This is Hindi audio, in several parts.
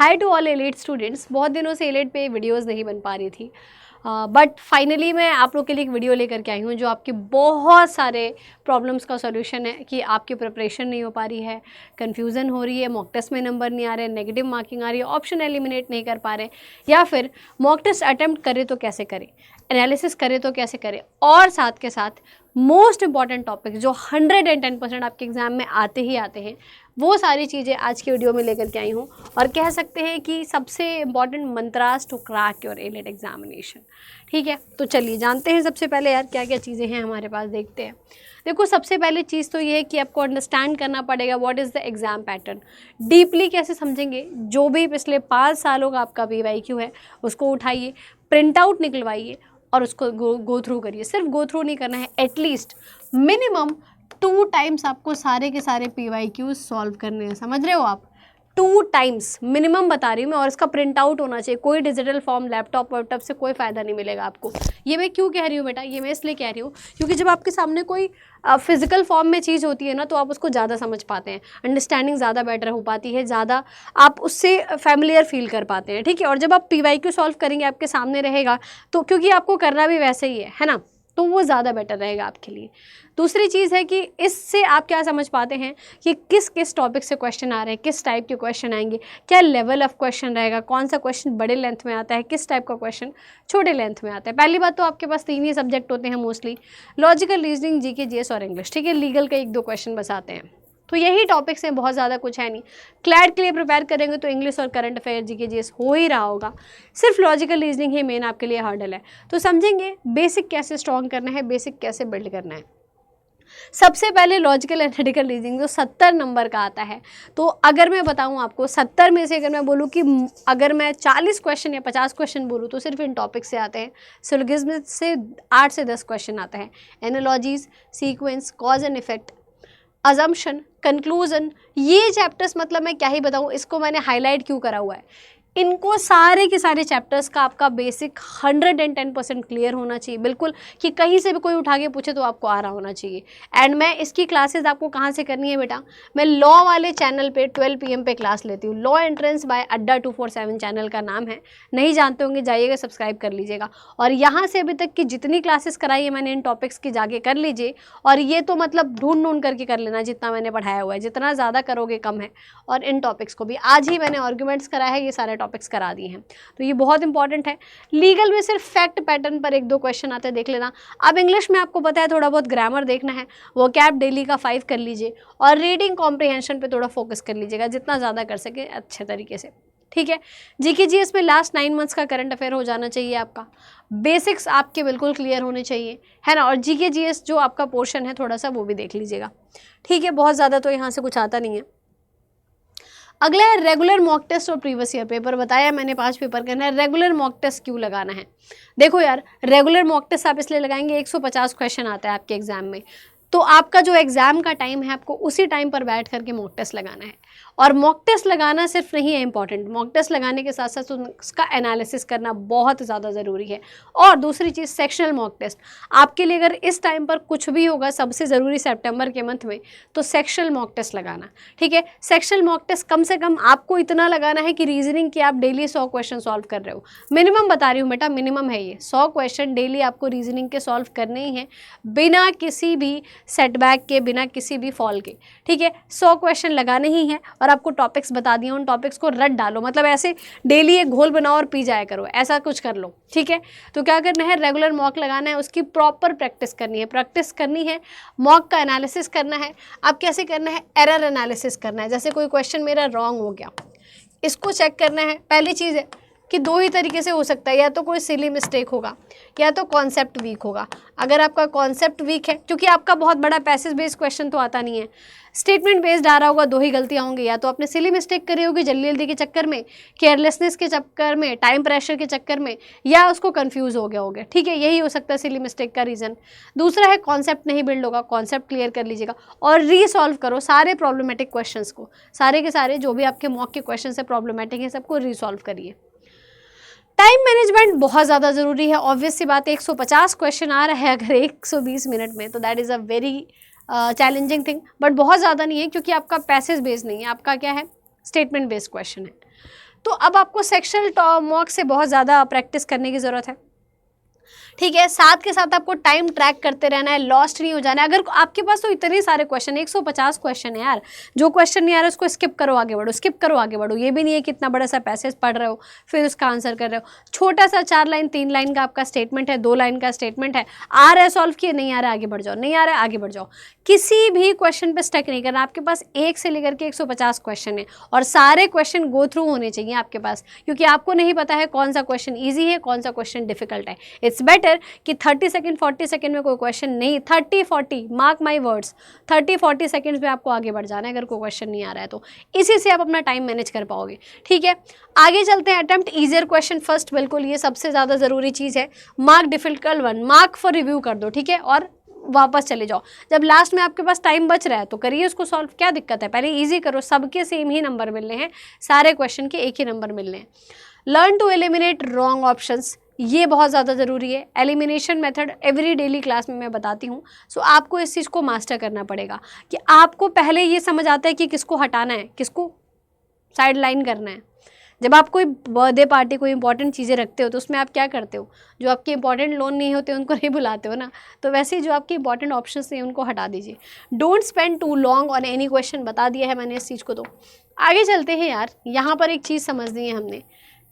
High to all elite students. बहुत दिनों से एलिट पे वीडियोस नहीं बन पा रही थी, बट फाइनली मैं आप लोग के लिए एक वीडियो लेकर के आई हूँ जो आपके बहुत सारे प्रॉब्लम्स का सॉल्यूशन है कि आपकी प्रिपरेशन नहीं हो पा रही है, कन्फ्यूज़न हो रही है, मॉक टेस्ट में नंबर नहीं आ रहे, नेगेटिव मार्किंग आ रही है, ऑप्शन एलिमिनेट नहीं कर पा रहे, या फिर मॉक टेस्ट अटैम्प्ट करें तो कैसे करें, एनालिसिस करें तो कैसे करें, और साथ के साथ मोस्ट इंपॉर्टेंट टॉपिक जो 110% आपके एग्ज़ाम में आते ही आते हैं, वो सारी चीज़ें आज की वीडियो में लेकर के आई हूँ। और कह सकते हैं कि सबसे important mantras to crack your elite examination. ठीक है, तो चलिए जानते हैं सबसे पहले यार क्या क्या चीज़ें हैं हमारे पास, देखते हैं। देखो, सबसे पहले चीज़ तो ये है कि आपको अंडरस्टैंड करना पड़ेगा what is the exam pattern. Deeply कैसे समझेंगे, जो भी पिछले 5 सालों का आपका PYQ है उसको उठाइए, प्रिंट आउट निकलवाइए और उसको गो थ्रू करिए। सिर्फ गो थ्रू नहीं करना है, एटलीस्ट मिनिमम 2 टाइम्स आपको सारे के सारे PYQ सॉल्व करने हैं। समझ रहे हो आप? 2 टाइम्स मिनिमम बता रही हूँ मैं, और इसका प्रिंट आउट होना चाहिए। कोई डिजिटल फॉर्म लैपटॉप वैपटॉप से कोई फ़ायदा नहीं मिलेगा आपको। ये मैं क्यों कह रही हूँ बेटा, ये मैं इसलिए कह रही हूँ क्योंकि जब आपके सामने कोई फिजिकल फॉर्म में चीज़ होती है ना, तो आप उसको ज़्यादा समझ पाते हैं, अंडरस्टैंडिंग ज़्यादा बेटर हो पाती है, ज़्यादा आप उससे फैमिलियर फील कर पाते हैं। ठीक है, और जब आप PYQ सॉल्व करेंगे आपके सामने रहेगा, तो क्योंकि आपको करना भी वैसे ही है ना, तो वो ज़्यादा बेटर रहेगा आपके लिए। दूसरी चीज़ है कि इससे आप क्या समझ पाते हैं कि किस किस टॉपिक से क्वेश्चन आ रहे हैं, किस टाइप के क्वेश्चन आएंगे, क्या लेवल ऑफ क्वेश्चन रहेगा, कौन सा क्वेश्चन बड़े लेंथ में आता है, किस टाइप का क्वेश्चन छोटे लेंथ में आता है। पहली बात तो आपके पास 3 ही सब्जेक्ट होते हैं mostly, logical, reasoning, GK GS और इंग्लिश। ठीक है, लीगल का 1-2 क्वेश्चन बस आते हैं, तो यही टॉपिक्स हैं, बहुत ज़्यादा कुछ है नहीं। क्लैट के लिए प्रिपेयर करेंगे तो इंग्लिश और करंट अफेयर, GK GS हो ही रहा होगा, सिर्फ लॉजिकल रीजनिंग ही मेन आपके लिए हर्डल है। तो समझेंगे बेसिक कैसे स्ट्रॉन्ग करना है, बेसिक कैसे बिल्ड करना है। सबसे पहले लॉजिकल एनालिटिकल रीजनिंग जो 70 नंबर का आता है, तो अगर मैं बताऊं आपको 70 में से अगर मैं बोलूं कि अगर मैं 40 क्वेश्चन या 50 क्वेश्चन बोलूं तो सिर्फ इन टॉपिक से आते हैं। सिलोगिज्म से 8 से 10 क्वेश्चन आता है, analogies, sequence, cause and effect, assumption, conclusion, ये चैप्टर्स मतलब मैं क्या ही बताऊँ, इसको मैंने हाईलाइट क्यों करा हुआ है। इनको सारे के सारे चैप्टर्स का आपका बेसिक 110% क्लियर होना चाहिए, बिल्कुल, कि कहीं से भी कोई उठा के पूछे तो आपको आ रहा होना चाहिए। एंड मैं इसकी क्लासेस आपको कहाँ से करनी है बेटा, मैं लॉ वाले चैनल पे 12 PM पे क्लास लेती हूँ। लॉ एंट्रेंस बाय अड्डा 247 चैनल का नाम है, नहीं जानते होंगे जाइएगा, सब्सक्राइब कर लीजिएगा। और यहाँ से अभी तक की जितनी क्लासेस कराई है मैंने इन टॉपिक्स की, जाके कर लीजिए। और ये तो मतलब ढूंढ करके कर लेना जितना मैंने पढ़ाया हुआ है, जितना ज़्यादा करोगे कम है। और इन टॉपिक्स को भी आज ही मैंने आर्ग्यूमेंट्स कराया है, ये सारे टॉपिक्स करा दिए हैं, तो ये बहुत इंपॉर्टेंट है। लीगल में सिर्फ फैक्ट पैटर्न पर 1-2 क्वेश्चन आते हैं, देख लेना। अब इंग्लिश में आपको पता है थोड़ा बहुत ग्रामर देखना है, वो कैप डेली का 5 कर लीजिए, और रीडिंग कॉम्प्रिहेंशन पे थोड़ा फोकस कर लीजिएगा, जितना ज़्यादा कर सके अच्छे तरीके से। ठीक है, GK GS में लास्ट 9 मंथ्स का करंट अफेयर हो जाना चाहिए आपका, बेसिक्स आपके बिल्कुल क्लियर होने चाहिए, है ना। और GK GS जो आपका पोर्शन है थोड़ा सा वो भी देख लीजिएगा। ठीक है, बहुत ज़्यादा तो यहाँ से कुछ आता नहीं है। अगला है रेगुलर मॉक टेस्ट और प्रीवियस ईयर पेपर। बताया मैंने 5 पेपर करना है, रेगुलर मॉक टेस्ट क्यों लगाना है। देखो यार, रेगुलर मॉक टेस्ट आप इसलिए लगाएंगे, 150 क्वेश्चन आता है आपके एग्जाम में, तो आपका जो एग्जाम का टाइम है आपको उसी टाइम पर बैठ करके मॉक टेस्ट लगाना है। और मॉक टेस्ट लगाना सिर्फ नहीं है इंपॉर्टेंट, मॉक टेस्ट लगाने के साथ साथ उसका एनालिसिस करना बहुत ज़्यादा ज़रूरी है। और दूसरी चीज़ सेक्शनल मॉक टेस्ट आपके लिए, अगर इस टाइम पर कुछ भी होगा सबसे ज़रूरी सितंबर के मंथ में, तो सेक्शनल मॉक टेस्ट लगाना। ठीक है, सेक्शनल मॉक टेस्ट कम से कम आपको इतना लगाना है कि रीजनिंग की आप डेली 100 क्वेश्चन सॉल्व कर रहे हो, मिनिमम बता रही हूँ बेटा, मिनिमम है ये, 100 क्वेश्चन डेली आपको रीजनिंग के सॉल्व करने ही हैं, बिना किसी भी सेटबैक के, बिना किसी भी फॉल के। ठीक है, 100 क्वेश्चन लगाने ही हैं, और आपको टॉपिक्स बता दिए, उन टॉपिक्स को रट डालो, मतलब ऐसे डेली एक घोल बनाओ और पी जाया करो, ऐसा कुछ कर लो। ठीक है, तो क्या करना है, रेगुलर मॉक लगाना है, उसकी प्रॉपर प्रैक्टिस करनी है, मॉक का एनालिसिस करना है। अब कैसे करना है, एरर एनालिसिस करना है। जैसे कोई क्वेश्चन मेरा रॉन्ग हो गया, इसको चेक करना है। पहली चीज़ है कि 2 ही तरीके से हो सकता है, या तो कोई सिली मिस्टेक होगा, या तो कॉन्सेप्ट वीक होगा। अगर आपका कॉन्सेप्ट वीक है, क्योंकि आपका बहुत बड़ा पैसेज बेस्ड क्वेश्चन तो आता नहीं है, स्टेटमेंट बेस्ड आ रहा होगा, 2 ही गलतियाँ होंगी, या तो आपने सिली मिस्टेक करी होगी जल्दी जल्दी के चक्कर में, केयरलेसनेस के चक्कर में, टाइम प्रेशर के चक्कर में, या उसको कन्फ्यूज़ हो गया होगा। ठीक है, यही हो सकता है सिली मिस्टेक का रीज़न। दूसरा है कॉन्सेप्ट नहीं बिल्ड होगा, कॉन्सेप्ट क्लियर कर लीजिएगा और रीसॉल्व करो सारे प्रॉब्लमेटिक क्वेश्चंस को, सारे के सारे जो भी आपके मॉक के क्वेश्चन है प्रॉब्लमेटिक है, सबको रीसॉल्व करिए। टाइम मैनेजमेंट बहुत ज़्यादा ज़रूरी है। ऑब्वियस सी बात है, 150 क्वेश्चन आ रहा है अगर 120 मिनट में, तो that is a very challenging thing, but बहुत ज़्यादा नहीं है क्योंकि आपका पैसेज बेस्ड नहीं है, आपका क्या है, स्टेटमेंट बेस्ड क्वेश्चन है। तो अब आपको सेक्शनल मॉक से बहुत ज़्यादा प्रैक्टिस करने की ज़रूरत है, ठीक है। साथ के साथ आपको टाइम ट्रैक करते रहना है, लॉस्ट नहीं हो जाना है। अगर आपके पास तो इतने सारे क्वेश्चन, 150 क्वेश्चन है यार, जो क्वेश्चन नहीं आ रहा उसको स्किप करो, आगे बढ़ो, स्किप करो, आगे बढ़ो। ये भी नहीं है कि इतना बड़ा सा पैसेज पढ़ रहे हो फिर उसका आंसर कर रहे हो। छोटा सा 4 लाइन 3 लाइन का आपका स्टेटमेंट है, 2 लाइन का स्टेटमेंट है, आ रहा है सॉल्व किए, नहीं आ रहा है आगे बढ़ जाओ, नहीं आ रहा है आगे बढ़ जाओ। किसी भी क्वेश्चन पे स्टक नहीं करना। आपके पास 1 से लेकर के 150 क्वेश्चन है और सारे क्वेश्चन गो थ्रू होने चाहिए आपके पास, क्योंकि आपको नहीं पता है कौन सा क्वेश्चन ईजी है, कौन सा क्वेश्चन डिफिकल्ट है। इट्स बेटर कि 30 सेकंड 40 सेकंड में कोई क्वेश्चन नहीं, 30-40 मार्क माई वर्ड्स, 30-40 सेकंड्स में आपको आगे बढ़ जाना है अगर कोई क्वेश्चन नहीं आ रहा है तो। इसी से आप अपना टाइम मैनेज कर पाओगे, ठीक है। आगे चलते हैं। अटेम्प्ट ईजियर क्वेश्चन फर्स्ट, बिल्कुल ये सबसे ज़्यादा ज़रूरी चीज़ है। Mark difficult one, mark for review कर दो, ठीक है, और वापस चले जाओ। जब लास्ट में आपके पास टाइम बच रहा है तो करिए उसको सॉल्व, क्या दिक्कत है। पहले इजी करो, सबके सेम ही नंबर मिलने हैं, सारे क्वेश्चन के एक ही नंबर मिलने हैं। Learn to eliminate wrong options, ये बहुत ज़्यादा ज़रूरी है। Elimination method every daily class में मैं बताती हूँ। सो आपको इस चीज़ को मास्टर करना पड़ेगा कि आपको पहले ये समझ आता है कि किसको हटाना है, किसको साइड लाइन करना है। जब आप कोई बर्थडे पार्टी, कोई इंपॉर्टेंट चीज़ें रखते हो तो उसमें आप क्या करते हो, जो आपके इंपॉर्टेंट लोन नहीं होते उनको नहीं बुलाते हो ना, तो वैसे ही जो आपके इंपॉर्टेंट ऑप्शंस हैं उनको हटा दीजिए। Don't spend too long on any question, बता दिया है मैंने इस चीज़ को। तो आगे चलते हैं यार। यहाँ पर एक चीज़ समझनी है हमने।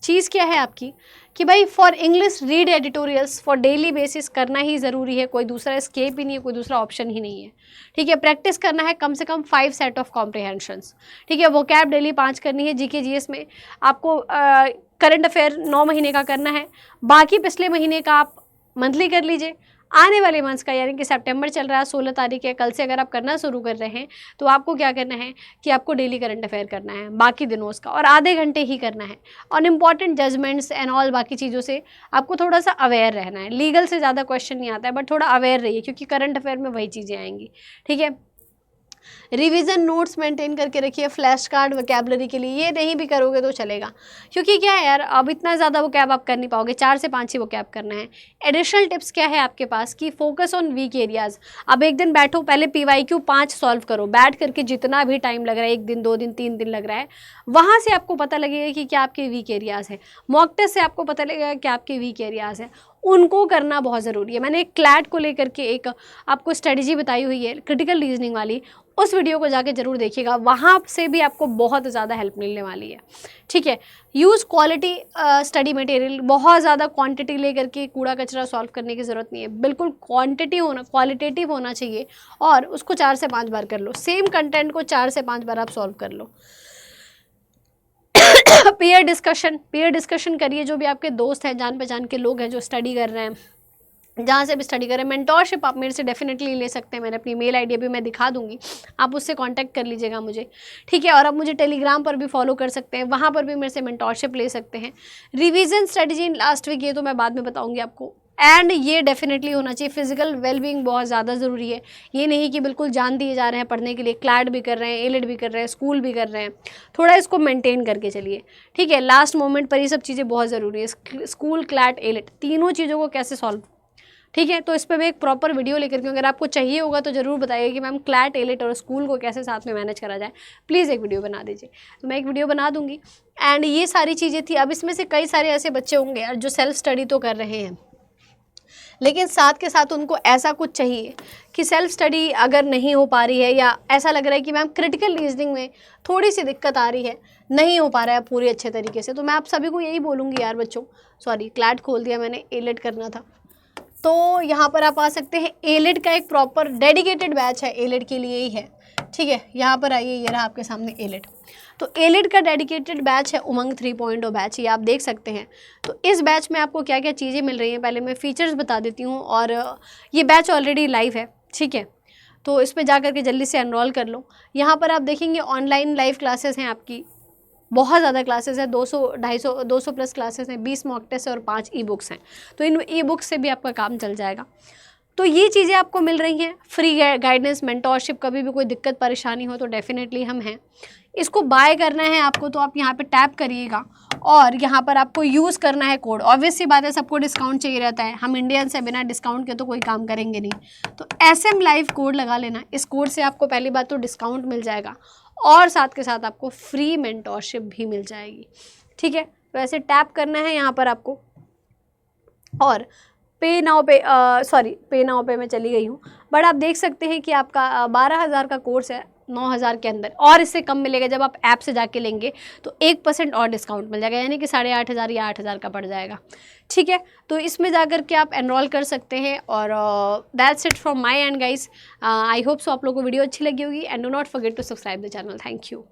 चीज़ क्या है आपकी कि भाई for English read editorials for daily basis करना ही ज़रूरी है, कोई दूसरा स्केप ही नहीं है, कोई दूसरा ऑप्शन ही नहीं है, ठीक है। प्रैक्टिस करना है कम से कम 5 सेट ऑफ कॉम्प्रिहेंशंस, ठीक है। वोकैब डेली 5 करनी है। जीके जीएस में आपको करंट अफेयर 9 महीने का करना है, बाकी पिछले महीने का आप मंथली कर लीजिए। आने वाले मंथ्स का यानी कि सितंबर चल रहा है, 16 तारीख है, कल से अगर आप करना शुरू कर रहे हैं तो आपको क्या करना है कि आपको डेली करंट अफेयर करना है बाकी दिनों का, और आधे घंटे ही करना है। और इम्पॉर्टेंट जजमेंट्स एंड ऑल बाकी चीज़ों से आपको थोड़ा सा अवेयर रहना है। लीगल से ज़्यादा क्वेश्चन नहीं आता है, बट थोड़ा अवेयर रहिए क्योंकि करंट अफेयर में वही चीज़ें आएंगी, ठीक है। रिवीजन नोट्स मेंटेन करके रखिए, फ्लैश कार्ड वोकैबलरी के लिए। ये नहीं भी करोगे तो चलेगा, क्योंकि क्या है यार, अब इतना ज़्यादा वोकैब आप कर नहीं पाओगे, 4 से 5 ही वोकैब करना है। एडिशनल टिप्स क्या है आपके पास कि फोकस ऑन वीक एरियाज़। अब एक दिन बैठो, पहले PYQ 5 सॉल्व करो, बैठ करके जितना भी टाइम लग रहा है, 1 दिन 2 दिन 3 दिन लग रहा है, वहाँ से आपको पता लगेगा कि क्या आपके वीक एरियाज़ है। मॉक टेस्ट से आपको पता लगेगा कि आपके वीक एरियाज़ है, उनको करना बहुत ज़रूरी है। मैंने एक क्लैट को लेकर के एक आपको स्ट्रेटजी बताई हुई है, क्रिटिकल रीजनिंग वाली, उस वीडियो को जाके ज़रूर देखिएगा, वहाँ से भी आपको बहुत ज़्यादा हेल्प मिलने वाली है, ठीक है। यूज़ क्वालिटी स्टडी मटेरियल, बहुत ज़्यादा क्वांटिटी लेकर के कूड़ा कचरा सॉल्व करने की ज़रूरत नहीं है, बिल्कुल क्वांटिटी होना, क्वालिटेटिव होना चाहिए, और उसको 4 से 5 बार कर लो। सेम कंटेंट को 4 से 5 बार आप सॉल्व कर लो। पीयर डिस्कशन करिए, जो भी आपके दोस्त हैं, जान पहचान के लोग हैं जो स्टडी कर रहे हैं, जहाँ से भी स्टडी करें। मेंटोरशिप आप मेरे से डेफिनेटली ले सकते हैं, मैंने अपनी मेल आईडी भी मैं दिखा दूंगी, आप उससे कांटेक्ट कर लीजिएगा मुझे, ठीक है। और आप मुझे टेलीग्राम पर भी फॉलो कर सकते हैं, वहाँ पर भी मेरे से मेंटोरशिप ले सकते हैं। Revision strategy in last week, ये तो मैं बाद में बताऊँगी आपको। एंड ये डेफिनेटली होना चाहिए, फिजिकल वेलबींग बहुत ज़्यादा ज़रूरी है। ये नहीं कि बिल्कुल जान दिए जा रहे हैं पढ़ने के लिए, क्लैट भी कर रहे हैं, एलिट भी कर रहे हैं, स्कूल भी कर रहे हैं, थोड़ा इसको मेंटेन करके चलिए, ठीक है। लास्ट मोमेंट पर ये सब चीज़ें बहुत ज़रूरी है, स्कूल, क्लैट, एलिट, तीनों चीज़ों को कैसे सॉल्व, ठीक है। तो इस पर मैं एक प्रॉपर वीडियो लेकर के, अगर आपको चाहिए होगा तो ज़रूर बताइए कि मैम क्लैट, एलिट और स्कूल को कैसे साथ में मैनेज करा जाए, प्लीज़ एक वीडियो बना दीजिए। तो मैं एक वीडियो बना दूंगी। एंड ये सारी चीज़ें थी। अब इसमें से कई सारे ऐसे बच्चे होंगे यार जो सेल्फ स्टडी तो कर रहे हैं, लेकिन साथ के साथ उनको ऐसा कुछ चाहिए कि सेल्फ स्टडी अगर नहीं हो पा रही है, या ऐसा लग रहा है कि मैम क्रिटिकल रीजनिंग में थोड़ी सी दिक्कत आ रही है, नहीं हो पा रहा है पूरी अच्छे तरीके से, तो मैं आप सभी को यही बोलूँगी यार बच्चों, सॉरी क्लैट खोल दिया मैंने, एलिट करना था, तो यहाँ पर आप आ सकते हैं। एलिट का एक प्रॉपर डेडिकेटेड बैच है, एलिट के लिए ही है, ठीक है। यहाँ पर आइए, ये रहा आपके सामने एलिट। तो एलिट का डेडिकेटेड बैच है उमंग 3.0 बैच, ये आप देख सकते हैं। तो इस बैच में आपको क्या क्या चीज़ें मिल रही हैं, पहले मैं फ़ीचर्स बता देती हूँ। और ये बैच ऑलरेडी लाइव है, ठीक है, तो इसमें जा करके जल्दी से एनरोल कर लो। यहाँ पर आप देखेंगे ऑनलाइन लाइव क्लासेस हैं आपकी, बहुत ज़्यादा क्लासेस है, 200, 250, 200 प्लस क्लासेस हैं, 20 मॉक टेस्ट और 5 ई बुक्स हैं। तो इन ई बुक्स से भी आपका काम चल जाएगा। तो ये चीज़ें आपको मिल रही हैं, फ्री गाइडेंस, मेंटोरशिप, कभी भी कोई दिक्कत परेशानी हो तो डेफिनेटली हम हैं। इसको बाय करना है आपको तो आप यहाँ पे टैप करिएगा, और यहाँ पर आपको यूज़ करना है कोड। ऑब्वियस सी बात है, सबको डिस्काउंट चाहिए रहता है, हम इंडियंस है, बिना डिस्काउंट के तो कोई काम करेंगे नहीं। तो SM लाइव कोड लगा लेना, इस कोड से आपको पहली बात तो डिस्काउंट मिल जाएगा, और साथ के साथ आपको फ्री मेंटोरशिप भी मिल जाएगी। ठीक है, तो ऐसे टैप करना है यहाँ पर आपको, और पे नाउ पे मैं चली गई हूँ, बट आप देख सकते हैं कि आपका 12,000 का कोर्स है 9,000 के अंदर, और इससे कम मिलेगा जब आप ऐप से जाके लेंगे तो 1% और डिस्काउंट मिल जाएगा, यानी कि 8,500 या 8,000 का पड़ जाएगा। ठीक है, तो इसमें जाकर के आप एनरोल कर सकते हैं। और that's it from my end guys. I hope so आप लोगों को वीडियो अच्छी लगी होगी, and do not forget to subscribe the channel. Thank you.